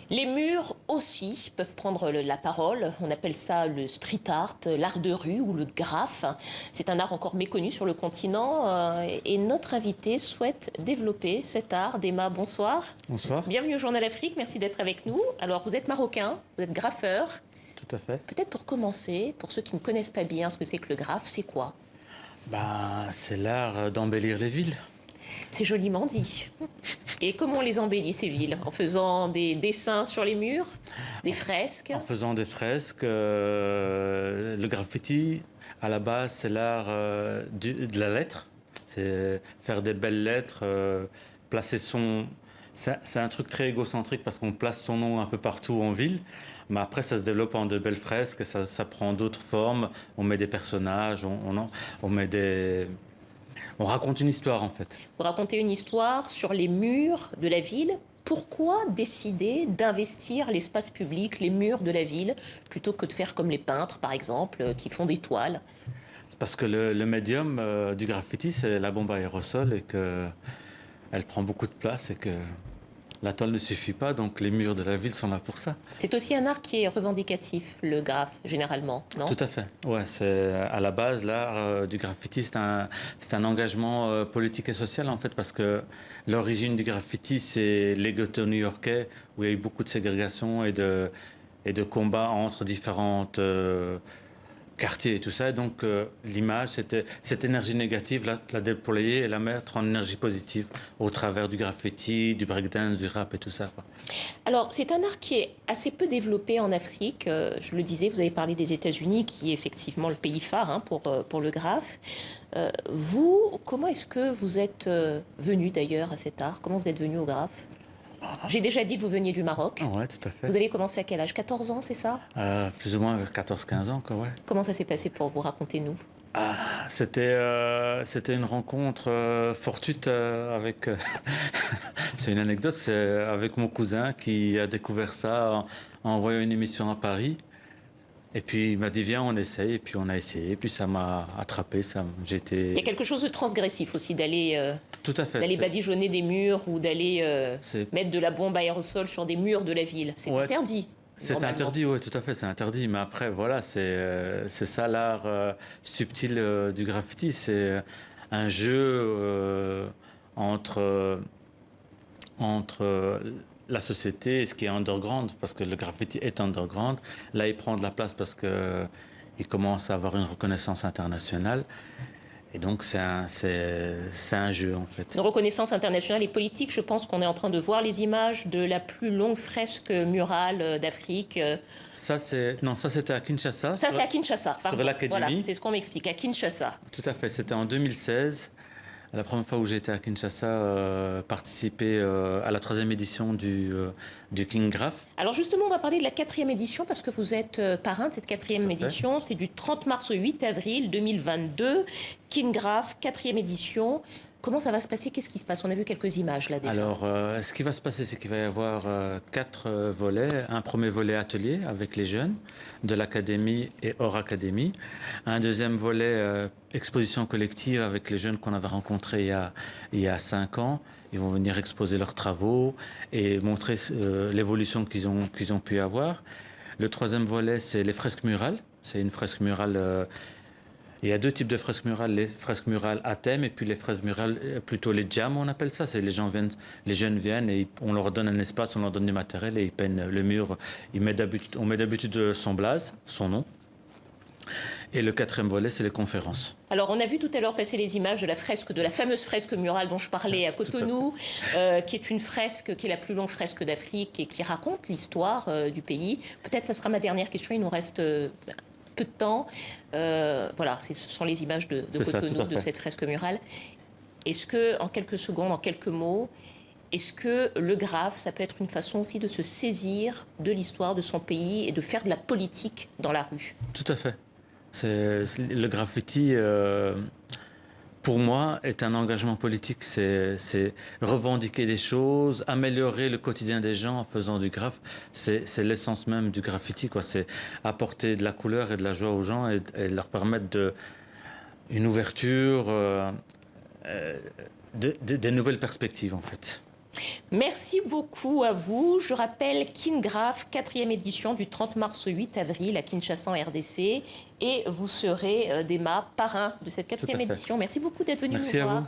Les murs aussi peuvent prendre la parole. On appelle ça le street art, l'art de rue ou le graphe. C'est un art encore méconnu sur le continent et notre invité souhaite développer cet art. Dema, bonsoir. Bonsoir. Bienvenue au Journal Afrique, merci d'être avec nous. Alors vous êtes marocain, vous êtes graffeur. Tout à fait. Peut-être pour commencer, pour ceux qui ne connaissent pas bien ce que c'est que le graphe, c'est quoi? C'est l'art d'embellir les villes. C'est joliment dit. Et comment on les embellit, ces villes? En faisant des dessins sur les murs, des fresques? En faisant des fresques, le graffiti, à la base, c'est l'art de la lettre. C'est faire des belles lettres, placer son... C'est un truc très égocentrique parce qu'on place son nom un peu partout en ville. Mais après, ça se développe en de belles fresques, ça prend d'autres formes. On met des personnages, on met des... On raconte une histoire en fait. Vous racontez une histoire sur les murs de la ville. Pourquoi décider d'investir l'espace public, les murs de la ville, plutôt que de faire comme les peintres, par exemple, qui font des toiles? C'est parce que le médium du graffiti, c'est la bombe à aérosol et qu'elle prend beaucoup de place et que la toile ne suffit pas, donc les murs de la ville sont là pour ça. C'est aussi un art qui est revendicatif, le graphe, généralement, non? Tout à fait. Ouais, c'est à la base l'art du graffiti, c'est un engagement politique et social en fait, parce que l'origine du graffiti, c'est les ghettos new-yorkais où il y a eu beaucoup de ségrégation et de combats entre différentes quartiers et tout ça. Donc l'image, c'était cette énergie négative, la déployer et la mettre en énergie positive au travers du graffiti, du breakdance, du rap et tout ça, quoi. Alors, c'est un art qui est assez peu développé en Afrique. Je le disais, vous avez parlé des États-Unis, qui est effectivement le pays phare pour le graphe. Vous, comment est-ce que vous êtes venu d'ailleurs à cet art? Comment vous êtes venu au graphe? J'ai déjà dit que vous veniez du Maroc. Ouais, tout à fait. Vous avez commencé à quel âge? 14 ans, c'est ça? Plus ou moins vers 14-15 ans, quoi, ouais. Comment ça s'est passé pour vous? Racontez-nous. C'était une rencontre fortuite avec... c'est une anecdote, c'est avec mon cousin qui a découvert ça en voyant une émission à Paris. Et puis il m'a dit viens on essaye, et puis on a essayé, et puis ça m'a attrapé, Il y a quelque chose de transgressif aussi d'aller Tout à fait. d'aller badigeonner des murs ou d'aller C'est- mettre de la bombe à aérosol sur des murs de la ville. C'est Ouais. interdit. C'est normalement. interdit, oui, tout à fait, c'est interdit. Mais après, voilà, c'est ça l'art subtil du graffiti. C'est un jeu entre, entre la société et ce qui est underground, parce que le graffiti est underground. Là, il prend de la place parce que il commence à avoir une reconnaissance internationale. Et donc, c'est un jeu, en fait. Une reconnaissance internationale et politique, je pense qu'on est en train de voir les images de la plus longue fresque murale d'Afrique. Non, ça, c'était à Kinshasa. Ça, c'est à Kinshasa. Sur Pardon. l'Académie. Voilà, c'est ce qu'on m'explique, à Kinshasa. Tout à fait, c'était en 2016. La première fois où j'ai été à Kinshasa, participer à la troisième édition du King Graph. Alors justement, on va parler de la 4e édition parce que vous êtes parrain de cette 4e édition. C'est du 30 mars au 8 avril 2022. King Graph, 4e édition. Comment ça va se passer? Qu'est-ce qui se passe? On a vu quelques images là déjà. Alors, ce qui va se passer, c'est qu'il va y avoir 4 volets. Un premier volet atelier avec les jeunes de l'académie et hors académie. Un deuxième volet exposition collective avec les jeunes qu'on avait rencontrés il y a 5 ans. Ils vont venir exposer leurs travaux et montrer l'évolution qu'ils ont pu avoir. Le troisième volet, c'est les fresques murales. C'est une fresque murale... il y a 2 types de fresques murales, les fresques murales à thème et puis les fresques murales, plutôt les jams on appelle ça. C'est les jeunes viennent et on leur donne un espace, on leur donne du matériel et ils peignent le mur. On met d'habitude son blaze, son nom. Et le 4e volet, c'est les conférences. Alors, on a vu tout à l'heure passer les images de la fresque, de la fameuse fresque murale dont je parlais à Cotonou, qui est une fresque, qui est la plus longue fresque d'Afrique et qui raconte l'histoire du pays. Peut-être ce sera ma dernière question, il nous reste peu de temps. Voilà, ce sont les images de Cotonou, de cette fresque murale. Est-ce que, en quelques secondes, en quelques mots, est-ce que le graphe, ça peut être une façon aussi de se saisir de l'histoire de son pays et de faire de la politique dans la rue? Tout à fait. Le graffiti, pour moi, est un engagement politique. C'est revendiquer des choses, améliorer le quotidien des gens en faisant du graphe. C'est l'essence même du graffiti, quoi. C'est apporter de la couleur et de la joie aux gens et leur permettre une ouverture, des nouvelles perspectives, en fait. Merci beaucoup à vous. Je rappelle Kingraph, 4e édition du 30 mars au 8 avril à Kinshasa en RDC. Et vous serez, Déma, parrain de cette 4e édition. Merci beaucoup d'être venu nous voir.